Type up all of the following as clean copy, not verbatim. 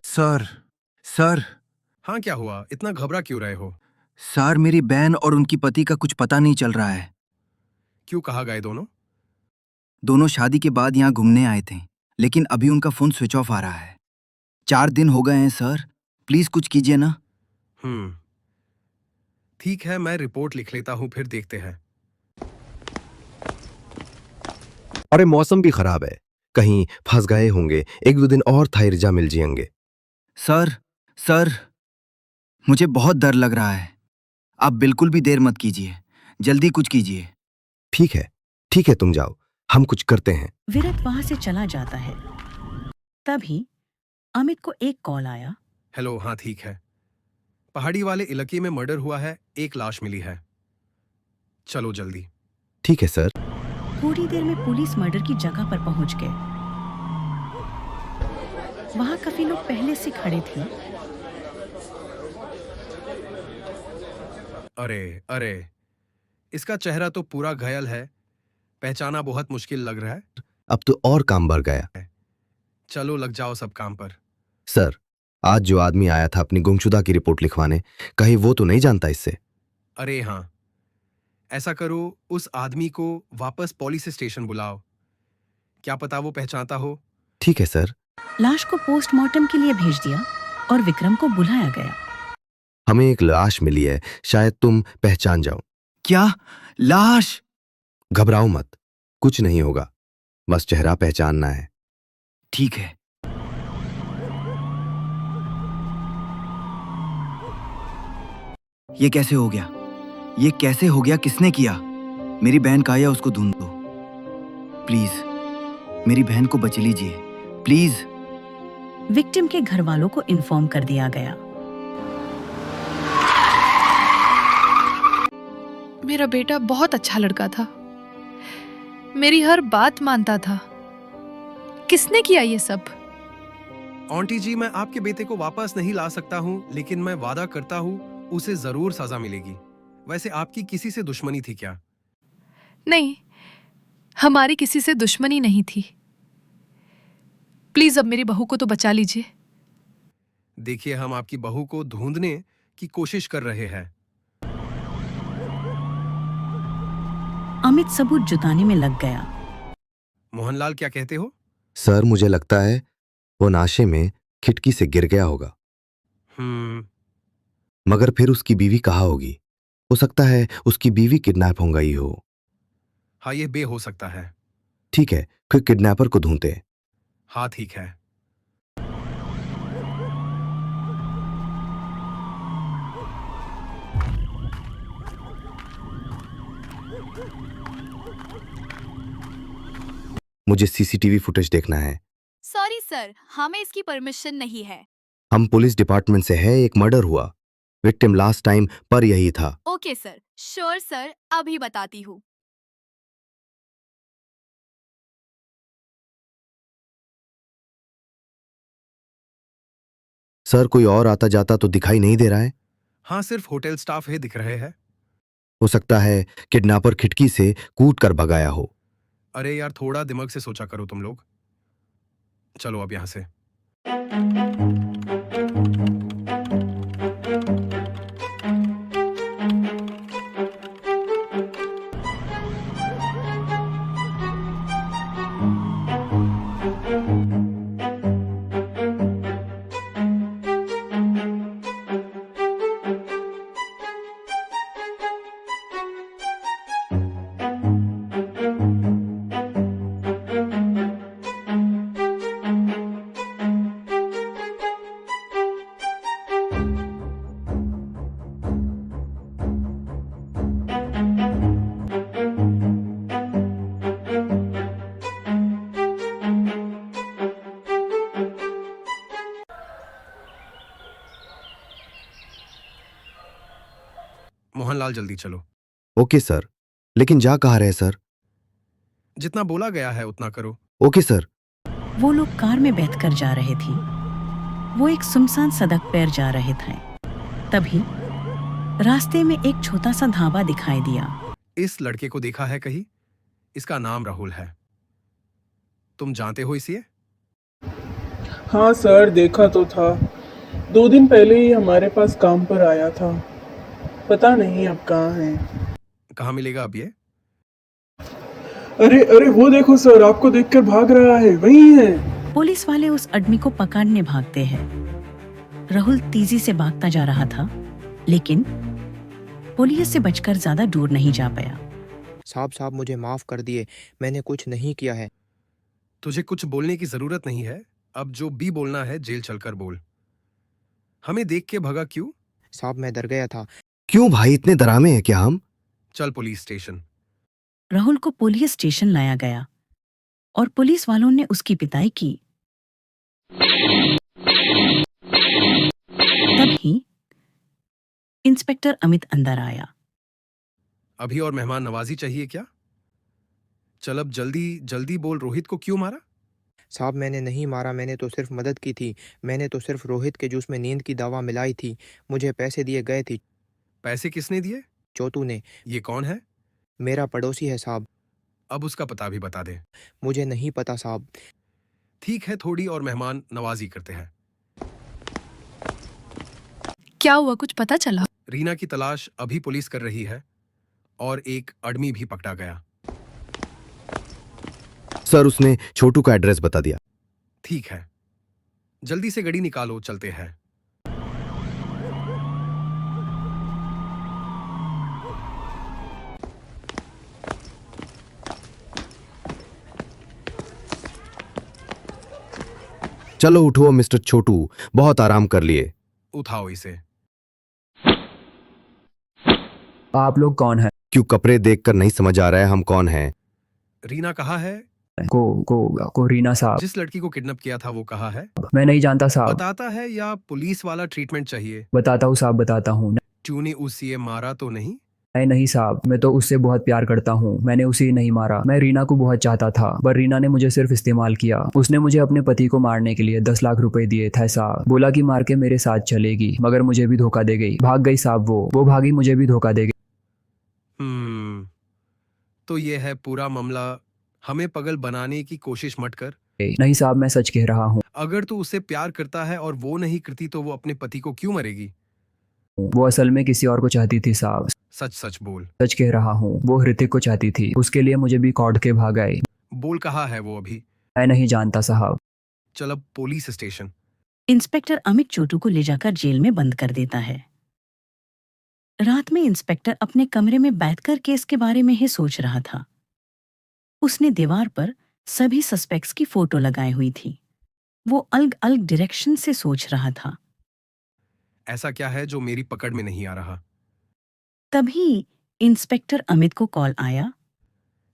Sir, sir, हाँ, क्या हुआ? इतना घबरा क्यों रहे हो? सर मेरी बहन और उनकी पति का कुछ पता नहीं चल रहा है। क्यों, कहाँ गए दोनों? दोनों शादी के बाद यहाँ घूमने आए थे, लेकिन अभी उनका फोन स्विच ऑफ आ रहा है। 4 दिन हो गए हैं सर, प्लीज कुछ कीजिए ना। ठीक है, मैं रिपोर्ट लिख लेता हूँ, फिर देखते हैं। अरे मौसम भी खराब है, कहीं फंस गए होंगे। 1-2 दिन और था, इर्जा मिल जाएंगे। सर, सर, मुझे बहुत डर लग रहा है। आप बिल्कुल भी देर मत कीजिए, जल्दी कुछ कीजिए। ठीक है, तुम जाओ, हम कुछ करते हैं। विरत वहां से चला जाता है। तभी अमित को एक कॉल आया। हेलो, हाँ ठीक है। पहाड़ी वाले इलाके में मर्डर हुआ है, एक लाश मिली है। चलो जल्दी। ठीक है सर। थोड़ी देर में पुलिस मर्डर की जगह पर पहुंच गए। वहां काफी लोग पहले से खड़े थे। अरे अरे, इसका चेहरा तो पूरा घायल है, पहचाना बहुत मुश्किल लग रहा है। अब तो और काम बढ़ गया। चलो लग जाओ सब काम पर। सर, आज जो आदमी आया था अपनी गुमशुदा की रिपोर्ट लिखवाने, कहीं वो तो नहीं जानता इससे? अरे हाँ, ऐसा करो, उस आदमी को वापस पुलिस स्टेशन बुलाओ, क्या पता वो पहचानता हो। ठीक है सर। लाश को पोस्टमार्टम के लिए भेज दिया और विक्रम को बुलाया गया। हमें एक लाश मिली है, शायद तुम पहचान जाओ। क्या? लाश? घबराओ मत, कुछ नहीं होगा, बस चेहरा पहचानना है। ठीक है। ये कैसे हो गया? ये कैसे हो गया? किसने किया? मेरी बहन कहाँ है, उसको ढूंढ दो प्लीज। मेरी बहन को बचा लीजिए प्लीज। विक्टिम के घर वालों को इन्फॉर्म कर दिया गया। मेरा बेटा बहुत अच्छा लड़का था, मेरी हर बात मानता था। किसने किया ये सब? आंटी जी, मैं आपके बेटे को वापस नहीं ला सकता हूँ, लेकिन मैं वादा करता हूँ उसे जरूर सजा मिलेगी। वैसे आपकी किसी से दुश्मनी थी क्या? नहीं, हमारी किसी से दुश्मनी नहीं थी। प्लीज अब मेरी बहू को तो बचा लीजिए। देखिए, हम आपकी बहू को ढूंढने की कोशिश कर रहे हैं। अमित सबूत जुटाने में लग गया। मोहनलाल, क्या कहते हो? सर, मुझे लगता है वो नाशे में खिड़की से गिर गया होगा। मगर फिर उसकी बीवी कहाँ होगी? हो सकता है उसकी बीवी किडनैप हो गई हो। हाँ, ये बे हो सकता है। ठीक है, फिर किडनैपर को ढूंढते। हाँ ठीक है। मुझे सीसीटीवी फुटेज देखना है। सॉरी सर, हमें इसकी परमिशन नहीं है। हम पुलिस डिपार्टमेंट से है, एक मर्डर हुआ, विक्टिम लास्ट टाइम पर यही था। ओके सर, श्योर सर, अभी बताती हूँ। सर, कोई और आता जाता तो दिखाई नहीं दे रहा है। हाँ, सिर्फ होटल स्टाफ है दिख रहे हैं। हो सकता है किडनैपर खिड़की से कूद कर भगाया हो। अरे यार, थोड़ा दिमाग से सोचा करो तुम लोग। चलो अब यहाँ से। मोहनलाल, जल्दी चलो। ओके सर, लेकिन जा कहाँ रहे सर? जितना बोला गया है उतना करो। Okay sir. वो लोग कार में बैठकर जा रहे थे। वो एक सुनसान सड़क पर जा रहे थे। तभी रास्ते में एक छोटा सा ढाबा दिखाई दिया। इस लड़के को देखा है कहीं? इसका नाम राहुल है। तुम जानते हो इसे? हाँ सर, देखा तो था। 2 दिन पहले ही हमारे पास काम पर आया था। पता नहीं अब कहाँ है। कहाँ मिलेगा अब ये? अरे अरे, वो देखो सर, आपको देखकर भाग रहा है, वही है। पुलिस वाले उस आदमी को पकड़ने भागते हैं। राहुल तेजी से भागता जा रहा था, लेकिन पुलिस से बचकर ज्यादा दूर नहीं जा पाया। साहब मुझे माफ कर दिए, मैंने कुछ नहीं किया है। तुझे कुछ बोलने की जरूरत नहीं है। अब जो भी बोलना है जेल चलकर बोल। हमें देख के भगा क्यों? साहब मैं डर गया था। क्यों भाई, इतने डरामे हैं क्या हम? चल पुलिस स्टेशन। राहुल को पुलिस स्टेशन लाया गया और पुलिस वालों ने उसकी पिटाई की। तभी इंस्पेक्टर अमित अंदर आया। अभी और मेहमान नवाजी चाहिए क्या? चल अब जल्दी जल्दी बोल, रोहित को क्यों मारा? साहब मैंने नहीं मारा, मैंने तो सिर्फ मदद की थी। मैंने तो सिर्फ रोहित के जूस में नींद की दवा मिलाई थी। मुझे पैसे दिए गए थे। पैसे किसने दिए? चोटू ने। ये कौन है? मेरा पड़ोसी है साहब। अब उसका पता भी बता दे। मुझे नहीं पता साहब। ठीक है, थोड़ी और मेहमान नवाजी करते हैं। क्या हुआ, कुछ पता चला? रीना की तलाश अभी पुलिस कर रही है और एक आदमी भी पकड़ा गया। सर, उसने छोटू का एड्रेस बता दिया। ठीक है, जल्दी से गाड़ी निकालो, चलते हैं। चलो उठो मिस्टर छोटू, बहुत आराम कर लिए। उठाओ इसे। आप लोग कौन हैं? क्यों कपड़े देखकर नहीं समझ आ रहा है हम कौन हैं? रीना कहाँ है? को रीना साहब। जिस लड़की को किडनैप किया था वो कहाँ है? मैं नहीं जानता साहब। बताता है या पुलिस वाला ट्रीटमेंट चाहिए? बताता हूँ साहब, बताता हूँ। तूने उसे मारा तो नहीं? नहीं साहब, मैं तो उससे बहुत प्यार करता हूँ। मैंने उसे नहीं मारा। मैं रीना को बहुत चाहता था, पर रीना ने मुझे सिर्फ इस्तेमाल किया। उसने मुझे अपने पति को मारने के लिए 10 लाख रुपए दिए थे साहब। बोला कि मार के मेरे साथ चलेगी, मगर मुझे भी धोखा दे गई। भाग गई साहब, वो भागी, मुझे भी धोखा दे तो ये है पूरा मामला। हमें पागल बनाने की कोशिश मत कर। गई। नहीं साहब, मैं सच कह रहा हूँ। अगर तू उससे प्यार करता है और वो नहीं करती तो वो अपने पति को क्यों मरेगी? वो असल में किसी और को चाहती थी साहब। सच सच बोल। सच कह रहा हूँ, वो हृतिक को चाहती थी। उसके लिए मुझे भी कॉट के भाग गए। बोल कहाँ है वो अभी? मैं नहीं जानता साहब। चल अब पुलिस स्टेशन। इंस्पेक्टर अमित चोटू को ले जाकर जेल में बंद कर देता है। रात में इंस्पेक्टर अपने कमरे में बैठकर केस के बारे में ही सोच रहा था। उसने दीवार पर सभी सस्पेक्ट्स की फोटो लगाई हुई थी। वो अलग अलग डायरेक्शन से सोच रहा था। ऐसा क्या है जो मेरी पकड़ में नहीं आ रहा? तभी इंस्पेक्टर अमित को कॉल आया।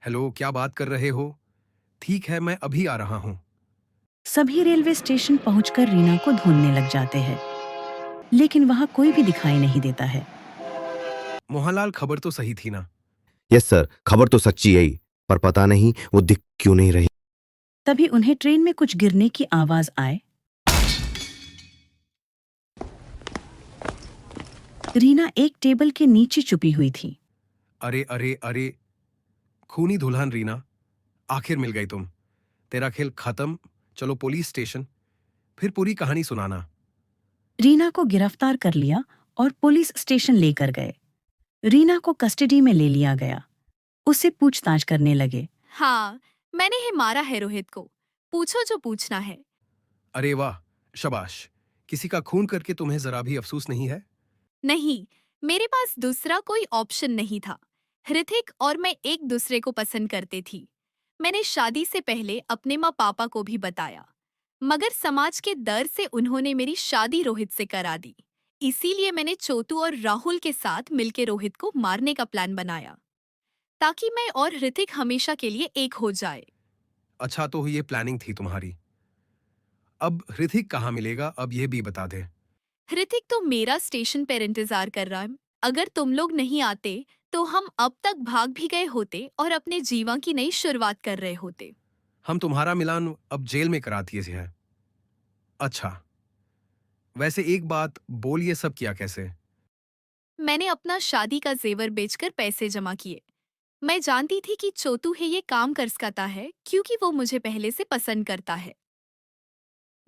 हेलो, क्या बात कर रहे हो? ठीक है, मैं अभी आ रहा हूँ। सभी रेलवे स्टेशन पहुंचकर रीना को ढूंढने लग जाते हैं, लेकिन वहां कोई भी दिखाई नहीं देता है। मोहनलाल, खबर तो सही थी ना? यस सर, खबर तो सच्ची है ही, पर पता नहीं वो दिख क्यों नहीं रही। तभी उन्हें ट्रेन में कुछ गिरने की आवाज आए। रीना एक टेबल के नीचे छुपी हुई थी। अरे अरे अरे, खूनी दुल्हन रीना, आखिर मिल गई तुम। तेरा खेल खत्म। चलो पुलिस स्टेशन, फिर पूरी कहानी सुनाना। रीना को गिरफ्तार कर लिया और पुलिस स्टेशन लेकर गए। रीना को कस्टडी में ले लिया गया। उससे पूछताछ करने लगे। हाँ, मैंने ही मारा है रोहित को। पूछो जो पूछना है। अरे वाह, शाबाश। किसी का खून करके तुम्हें जरा भी अफसोस नहीं है? नहीं, मेरे पास दूसरा कोई ऑप्शन नहीं था। हृतिक और मैं एक दूसरे को पसंद करते थी। मैंने शादी से पहले अपने माँ पापा को भी बताया, मगर समाज के डर से उन्होंने मेरी शादी रोहित से करा दी। इसीलिए मैंने चोटू और राहुल के साथ मिलकर रोहित को मारने का प्लान बनाया, ताकि मैं और हृतिक हमेशा के लिए एक हो जाए। अच्छा, तो ये प्लानिंग थी तुम्हारी। अब हृतिक कहाँ मिलेगा, अब ये भी बता दे। हृतिक तो मेरा स्टेशन पर इंतजार कर रहा है। अगर तुम लोग नहीं आते तो हम अब तक भाग भी गए होते और अपने जीवन की नई शुरुआत कर रहे होते। हम तुम्हारा मिलान अब जेल में करा दिए हैं। अच्छा, वैसे एक बात बोल, ये सब किया कैसे? मैंने अपना शादी का जेवर बेचकर पैसे जमा किए। मैं जानती थी कि चोटू है ये काम कर सकता है, क्योंकि वो मुझे पहले से पसंद करता है।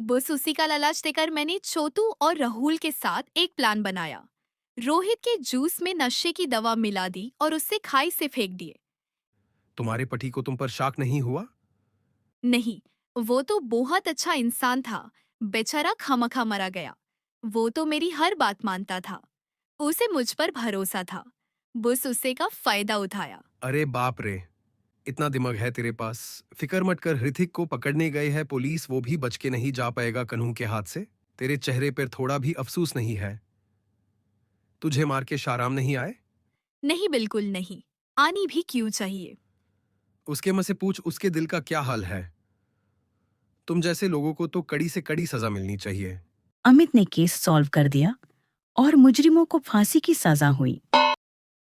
बस उसी का लालच देकर मैंने छोटू और राहुल के साथ एक प्लान बनाया। रोहित के जूस में नशे की दवा मिला दी और उससे खाई से फेंक दिए। तुम्हारे पति को तुम पर शक नहीं हुआ? नहीं, वो तो बहुत अच्छा इंसान था। बेचारा खामखा मरा गया। वो तो मेरी हर बात मानता था। उसे मुझ पर भरोसा था। बस उसे का फायदा उठाया। अरे बाप रे, इतना दिमाग है तेरे पास। फिक्र मत कर, ऋतिक को पकड़ने गए है पुलिस, वो भी बच के नहीं जा पाएगा कन्हू के हाथ से। तेरे चेहरे पर थोड़ा भी अफसोस नहीं है? तुझे मार के शाराम नहीं आए? नहीं, बिल्कुल नहीं। आनी भी क्यों चाहिए? उसके मुंह से पूछ उसके दिल का क्या हाल है। तुम जैसे लोगों को तो कड़ी से कड़ी सजा मिलनी चाहिए। अमित ने केस सॉल्व कर दिया और मुजरिमों को फांसी की सजा हुई।